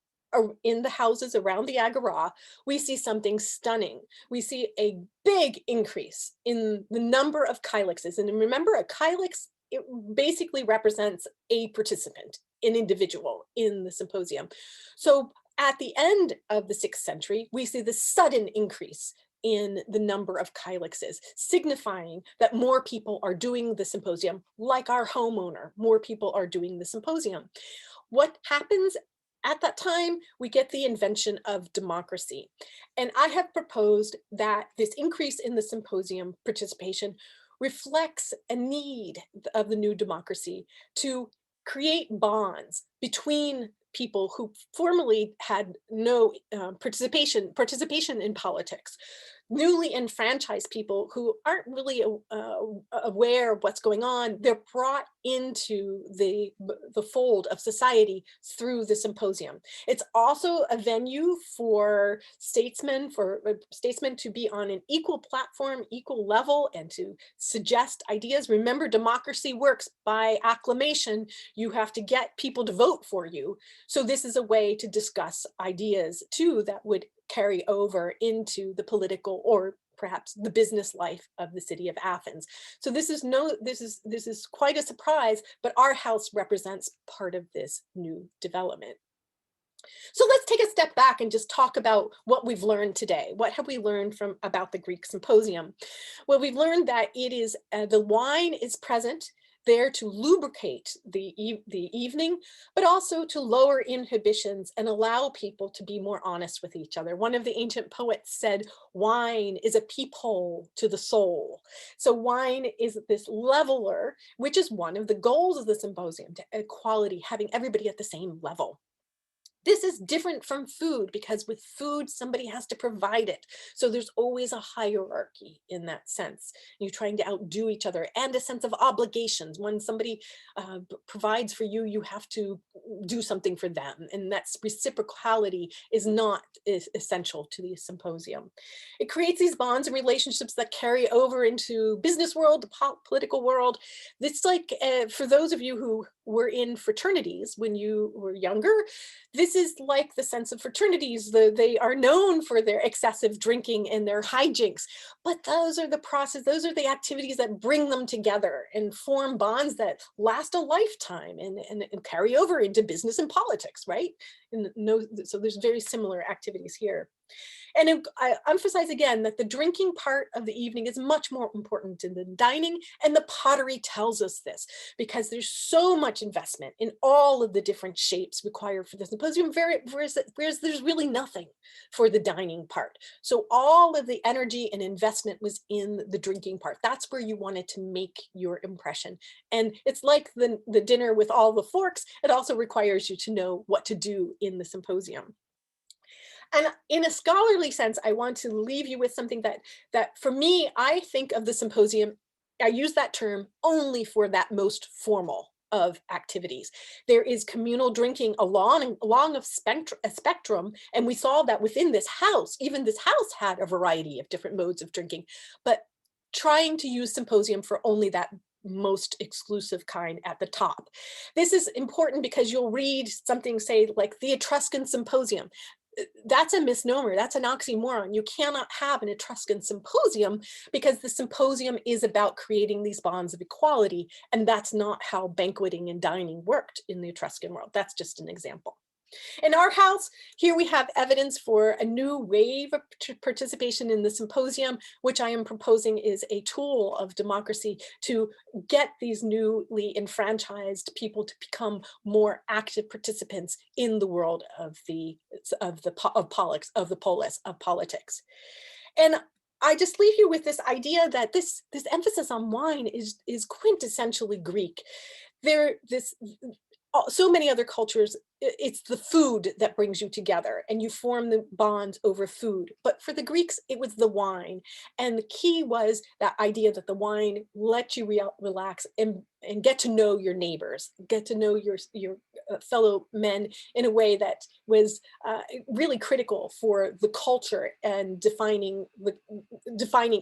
in the houses around the agora, we see something stunning. We see a big increase in the number of kylixes. And remember, a kylix, it basically represents a participant, an individual in the symposium. So at the end of the 6th century, we see the sudden increase in the number of kylixes, signifying that more people are doing the symposium, like our homeowner, more people are doing the symposium. What happens at that time? We get the invention of democracy. And I have proposed that this increase in the symposium participation reflects a need of the new democracy to create bonds between people who formerly had no participation in politics. Newly enfranchised people who aren't really aware of what's going on, they're brought into the fold of society through the symposium. It's also a venue for statesmen to be on an equal platform, equal level, and to suggest ideas. Remember, democracy works by acclamation. You have to get people to vote for you. So this is a way to discuss ideas too that would carry over into the political or perhaps the business life of the city of Athens. So this is quite a surprise, but our house represents part of this new development. So let's take a step back and just talk about what we've learned today. What have we learned about the Greek symposium? Well, we've learned that it is the wine is present there to lubricate the evening, but also to lower inhibitions and allow people to be more honest with each other. One of the ancient poets said, wine is a peephole to the soul. So wine is this leveler, which is one of the goals of the symposium, to equality, having everybody at the same level. This is different from food, because with food, somebody has to provide it. So there's always a hierarchy in that sense. You're trying to outdo each other, and a sense of obligations. When somebody provides for you, you have to do something for them. And that reciprocality is not essential to the symposium. It creates these bonds and relationships that carry over into business world, the political world. It's like, for those of you who were in fraternities when you were younger, this is like the sense of fraternities. They are known for their excessive drinking and their hijinks, but those are the activities that bring them together and form bonds that last a lifetime and carry over into business and politics, right? So there's very similar activities here. And I emphasize again that the drinking part of the evening is much more important than the dining, and the pottery tells us this, because there's so much investment in all of the different shapes required for the symposium, whereas there's really nothing for the dining part. So all of the energy and investment was in the drinking part. That's where you wanted to make your impression. And it's like the dinner with all the forks, it also requires you to know what to do in the symposium. And in a scholarly sense, I want to leave you with something that for me, I think of the symposium, I use that term only for that most formal of activities. There is communal drinking along a spectrum, and we saw that within this house, even this house had a variety of different modes of drinking, but trying to use symposium for only that most exclusive kind at the top. This is important because you'll read something, say, like the Etruscan Symposium. That's a misnomer, that's an oxymoron. You cannot have an Etruscan symposium because the symposium is about creating these bonds of equality, and that's not how banqueting and dining worked in the Etruscan world. That's just an example. In our house, here we have evidence for a new wave of participation in the symposium, which I am proposing is a tool of democracy to get these newly enfranchised people to become more active participants in the world of politics. And I just leave you with this idea that this emphasis on wine is quintessentially Greek. So many other cultures, it's the food that brings you together and you form the bonds over food. But for the Greeks, it was the wine. And the key was that idea that the wine let you relax and get to know your neighbors, get to know your fellow men in a way that was really critical for the culture and defining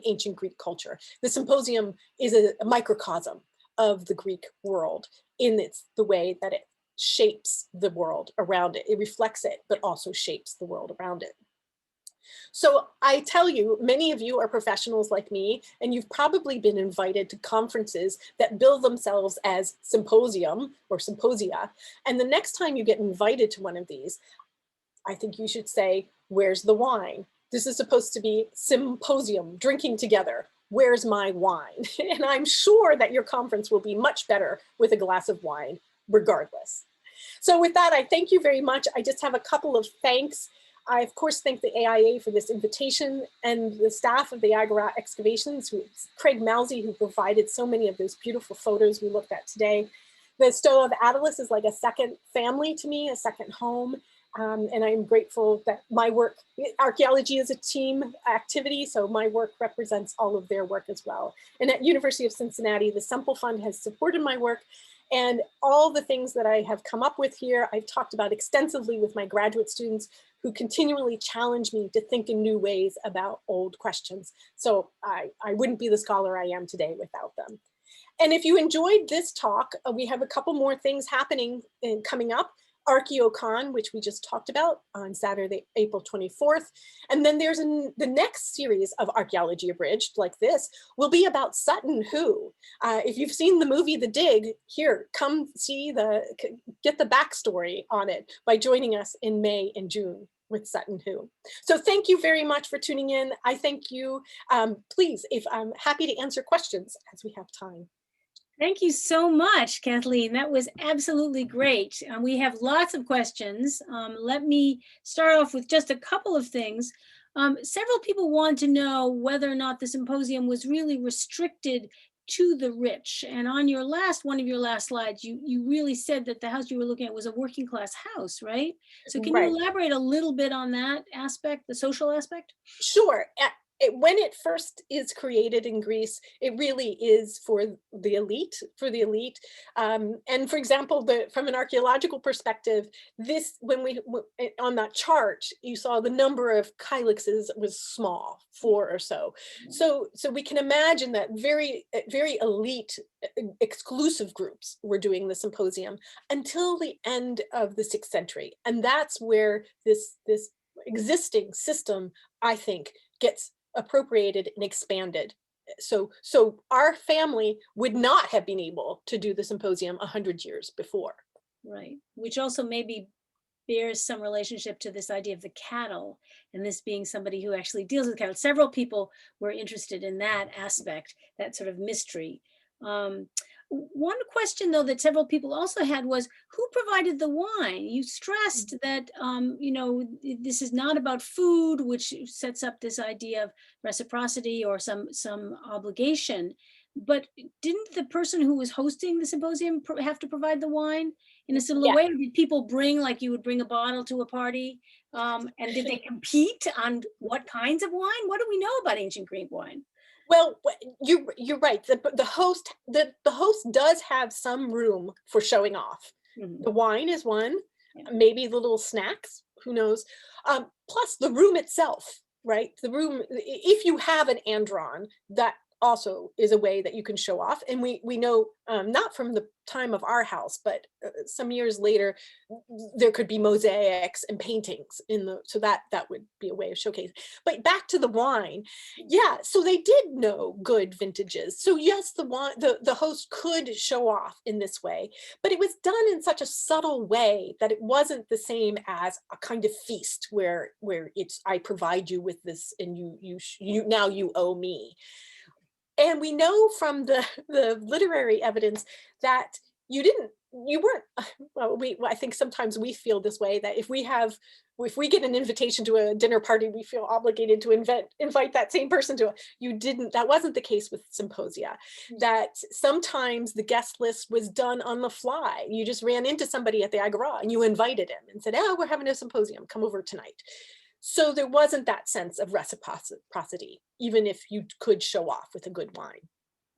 ancient Greek culture. The symposium is a microcosm of the Greek world in the way that it shapes the world around it. It reflects it, but also shapes the world around it. So I tell you, many of you are professionals like me, and you've probably been invited to conferences that bill themselves as symposium or symposia. And the next time you get invited to one of these, I think you should say, where's the wine? This is supposed to be symposium, drinking together. Where's my wine? And I'm sure that your conference will be much better with a glass of wine, regardless. So with that, I thank you very much. I just have a couple of thanks. I, of course, thank the AIA for this invitation and the staff of the Agora Excavations, Craig Mousey, who provided so many of those beautiful photos we looked at today. The Stove of Adolescent is like a second family to me, a second home. And I'm grateful that my work, archaeology is a team activity, so my work represents all of their work as well. And at University of Cincinnati, the Semple Fund has supported my work, and all the things that I have come up with here, I've talked about extensively with my graduate students who continually challenge me to think in new ways about old questions. So I wouldn't be the scholar I am today without them. And if you enjoyed this talk, we have a couple more things happening and coming up. ArchaeoCon, which we just talked about on Saturday, April 24th. And then there's the next series of Archaeology Abridged, like this, will be about Sutton Hoo. If you've seen the movie The Dig, here, come see get the backstory on it by joining us in May and June with Sutton Hoo. So thank you very much for tuning in. I thank you. Please, if I'm happy to answer questions as we have time. Thank you so much, Kathleen. That was absolutely great. We have lots of questions. Let me start off with just a couple of things. Several people want to know whether or not the symposium was really restricted to the rich. And on one of your last slides, you really said that the house you were looking at was a working class house, right? So can you elaborate a little bit on that aspect, the social aspect? Sure. When it first is created in Greece, it really is for the elite, and for example, from an archaeological perspective, on that chart, you saw the number of kylixes was small, 4 or so. So we can imagine that very elite, exclusive groups were doing the symposium until the end of the 6th century. And that's where this existing system, I think, gets appropriated and expanded. So our family would not have been able to do the symposium 100 years before. Right, which also maybe bears some relationship to this idea of the cattle, and this being somebody who actually deals with cattle. Several people were interested in that aspect, that sort of mystery. One question, though, that several people also had was, who provided the wine? You stressed that, this is not about food, which sets up this idea of reciprocity or some obligation. But didn't the person who was hosting the symposium have to provide the wine in a similar way? Did people bring, like you would bring a bottle to a party? And did they compete on what kinds of wine? What do we know about ancient Greek wine? Well, you're right. The host does have some room for showing off. Mhm. The wine is one, Yeah. maybe the little snacks, who knows? Plus the room itself, right? The room, if you have an Andron, that also is a way that you can show off. And we know, not from the time of our house, but some years later, there could be mosaics and paintings in the, so that would be a way of showcasing. But back to the wine, yeah, so they did know good vintages. So yes, the host could show off in this way, but it was done in such a subtle way that it wasn't the same as a kind of feast where it's, I provide you with this and you now you owe me. And we know from the literary evidence that you weren't, well, I think sometimes we feel this way, that if we get an invitation to a dinner party, we feel obligated to invite that same person to that wasn't the case with symposia. That sometimes the guest list was done on the fly. You just ran into somebody at the Agora and you invited him and said, oh, we're having a symposium, come over tonight. So there wasn't that sense of reciprocity, even if you could show off with a good wine.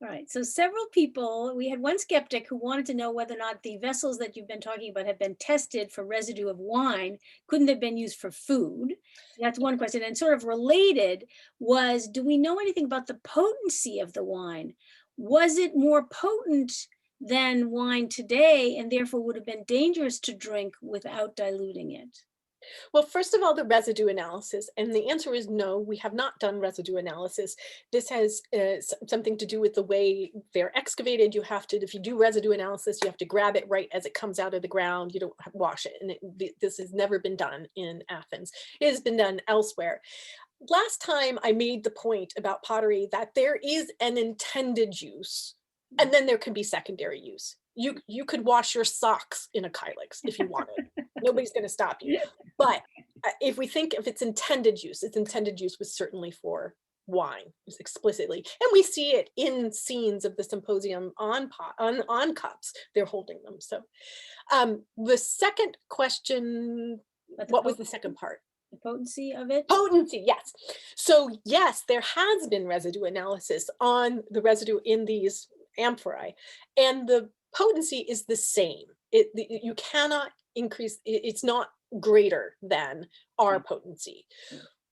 All right, so several people, we had one skeptic who wanted to know whether or not the vessels that you've been talking about have been tested for residue of wine. Couldn't have been used for food. That's one question. And sort of related was, do we know anything about the potency of the wine? Was it more potent than wine today and therefore would have been dangerous to drink without diluting it? Well, first of all, the residue analysis, and the answer is no, we have not done residue analysis. This has something to do with the way they're excavated. You have to, if you do residue analysis, you have to grab it right as it comes out of the ground. You don't wash it. And this has never been done in Athens. It has been done elsewhere. Last time I made the point about pottery that there is an intended use, and then there can be secondary use. You could wash your socks in a kylix if you wanted. Nobody's going to stop you. But if we think of its intended use was certainly for wine, explicitly. And we see it in scenes of the symposium on cups. They're holding them. So the second question, what was the second part? The potency of it? Potency, yes. So yes, there has been residue analysis on the residue in these amphorae, and the potency is the same. You cannot increase, it's not greater than our potency.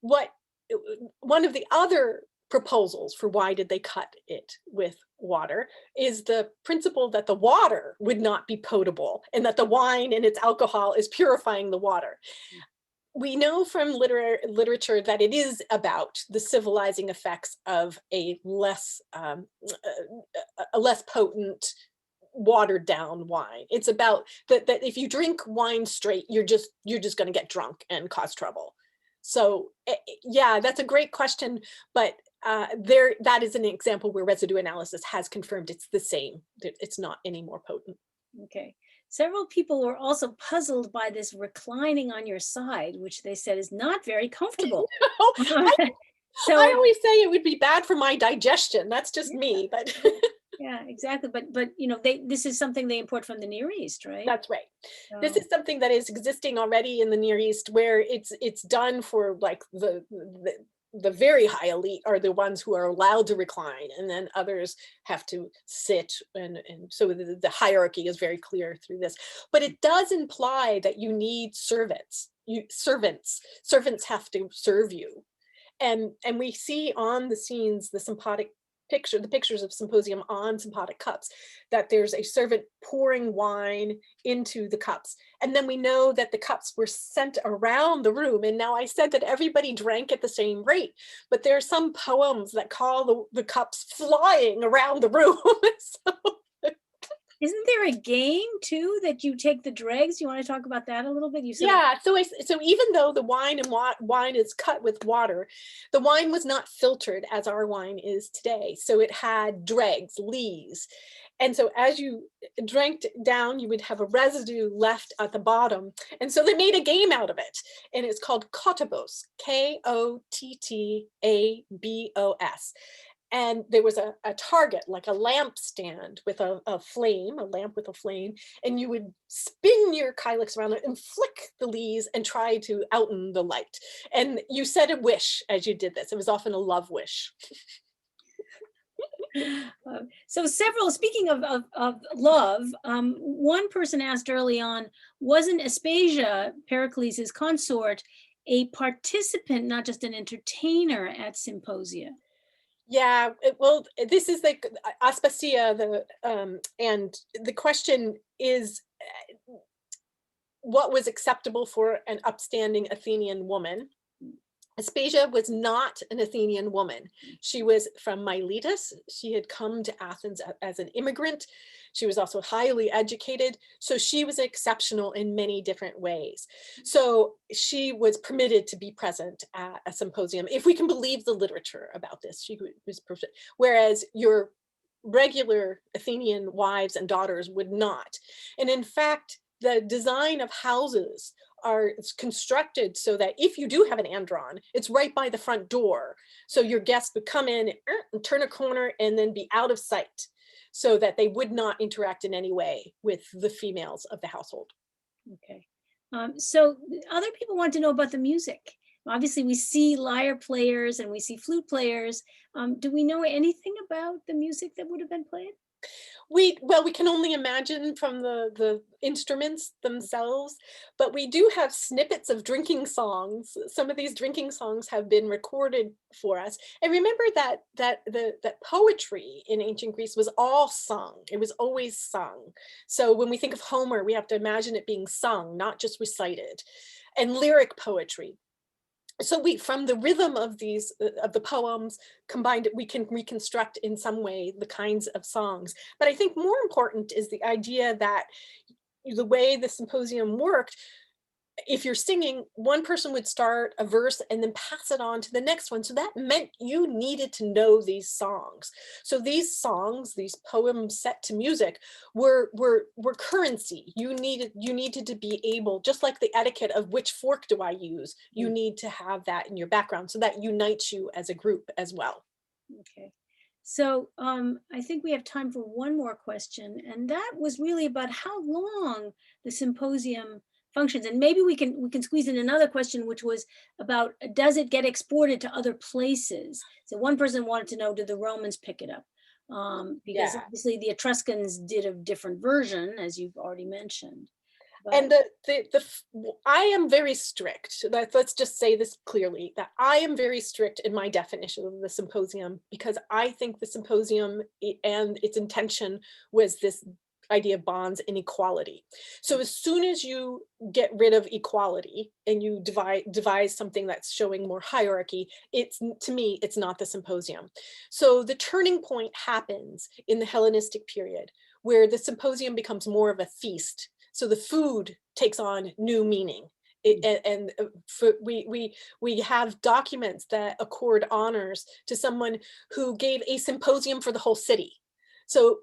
One of the other proposals for why did they cut it with water is the principle that the water would not be potable and that the wine and its alcohol is purifying the water. We know from literature that it is about the civilizing effects of a less potent, watered down wine. It's about that if you drink wine straight, you're just going to get drunk and cause trouble. So yeah, that's a great question, but that is an example where residue analysis has confirmed it's the same. It's not any more potent. Okay. Several people were also puzzled by this reclining on your side, which they said is not very comfortable. So I always say it would be bad for my digestion. That's just me, but yeah, exactly. But you know, this is something they import from the Near East, right? That's right. So this is something that is existing already in the Near East, where it's done for like the very high elite are the ones who are allowed to recline, and then others have to sit, and so the hierarchy is very clear through this. But it does imply that you need servants. Servants have to serve you, and we see on the scenes the pictures of symposium on sympotic cups, that there's a servant pouring wine into the cups. And then we know that the cups were sent around the room. And now I said that everybody drank at the same rate, but there are some poems that call the cups flying around the room. So, isn't there a game too that you take the dregs? You want to talk about that a little bit? You said yeah. So even though the wine is cut with water, the wine was not filtered as our wine is today. So it had dregs, lees. And so as you drank down, you would have a residue left at the bottom. And so they made a game out of it. And it's called Kottobos, Kotttabos. And there was a target, like a lamp stand with a lamp with a flame, and you would spin your kylix around it and flick the lees and try to outen the light. And you said a wish as you did this. It was often a love wish. Speaking of love, one person asked early on, wasn't Aspasia, Pericles' consort, a participant, not just an entertainer at symposia? Yeah, well, this is like Aspasia, and the question is, what was acceptable for an upstanding Athenian woman? Aspasia was not an Athenian woman. She was from Miletus. She had come to Athens as an immigrant. She was also highly educated. So she was exceptional in many different ways. So she was permitted to be present at a symposium, if we can believe the literature about this. She was perfect. Whereas your regular Athenian wives and daughters would not. And in fact, the design of houses are constructed so that if you do have an Andron, it's right by the front door. So your guests would come in and turn a corner and then be out of sight, so that they would not interact in any way with the females of the household. Okay. So other people want to know about the music. Obviously, we see lyre players and we see flute players. Do we know anything about the music that would have been played? We can only imagine from the instruments themselves, but we do have snippets of drinking songs. Some of these drinking songs have been recorded for us. And remember that poetry in ancient Greece was all sung. It was always sung. So when we think of Homer, we have to imagine it being sung, not just recited. And lyric poetry. So from the rhythm of these of the poems combined, we can reconstruct in some way the kinds of songs. But I think more important is the idea that the way the symposium worked, if you're singing, one person would start a verse and then pass it on to the next one. So that meant you needed to know these songs. So these songs, these poems set to music, were currency. You needed to be able, just like the etiquette of which fork do I use, you need to have that in your background. So that unites you as a group as well. Okay. So I think we have time for one more question, and that was really about how long the symposium functions. And maybe we can squeeze in another question, which was about, does it get exported to other places? So one person wanted to know, did the Romans pick it up? Because obviously the Etruscans did a different version, as you've already mentioned. And I am very strict. Let's just say this clearly, that I am very strict in my definition of the symposium, because I think the symposium and its intention was this idea of bonds and equality. So as soon as you get rid of equality and you devise something that's showing more hierarchy, to me, it's not the symposium. So the turning point happens in the Hellenistic period, where the symposium becomes more of a feast. So the food takes on new meaning. We have documents that accord honors to someone who gave a symposium for the whole city. So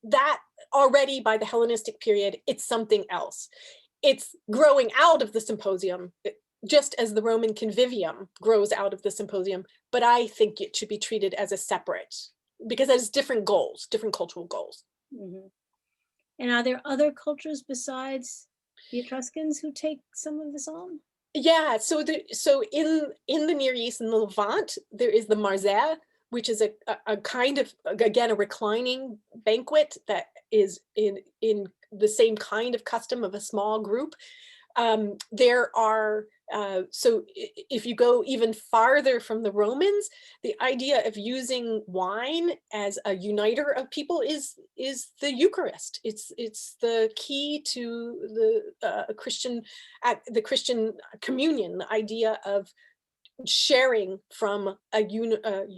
that already by the Hellenistic period, it's something else. It's growing out of the symposium, just as the Roman convivium grows out of the symposium, but I think it should be treated as a separate, because there's different goals, different cultural goals. Mm-hmm. And are there other cultures besides the Etruscans who take some of this on? Yeah, so in the Near East, in the Levant, there is the marzeh, which is a kind of, again, a reclining banquet that is in the same kind of custom of a small group. There are, so if you go even farther from the Romans, the idea of using wine as a uniter of people is the Eucharist. It's the key to the Christian communion, the idea of sharing from a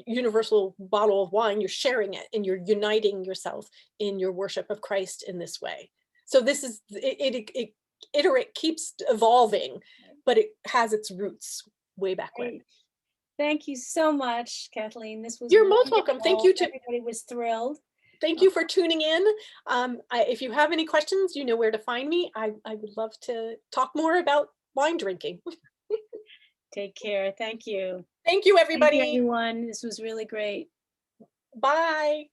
universal bottle of wine. You're sharing it and you're uniting yourself in your worship of Christ in this way. So this is it keeps evolving, but it has its roots way back when. Thank you so much, Kathleen. This was You're most welcome. Thank you. Everybody was thrilled. Thank you for tuning in. If you have any questions, you know where to find me. I would love to talk more about wine drinking. Take care. Thank you. Thank you, everybody. Thank you, everyone. This was really great. Bye.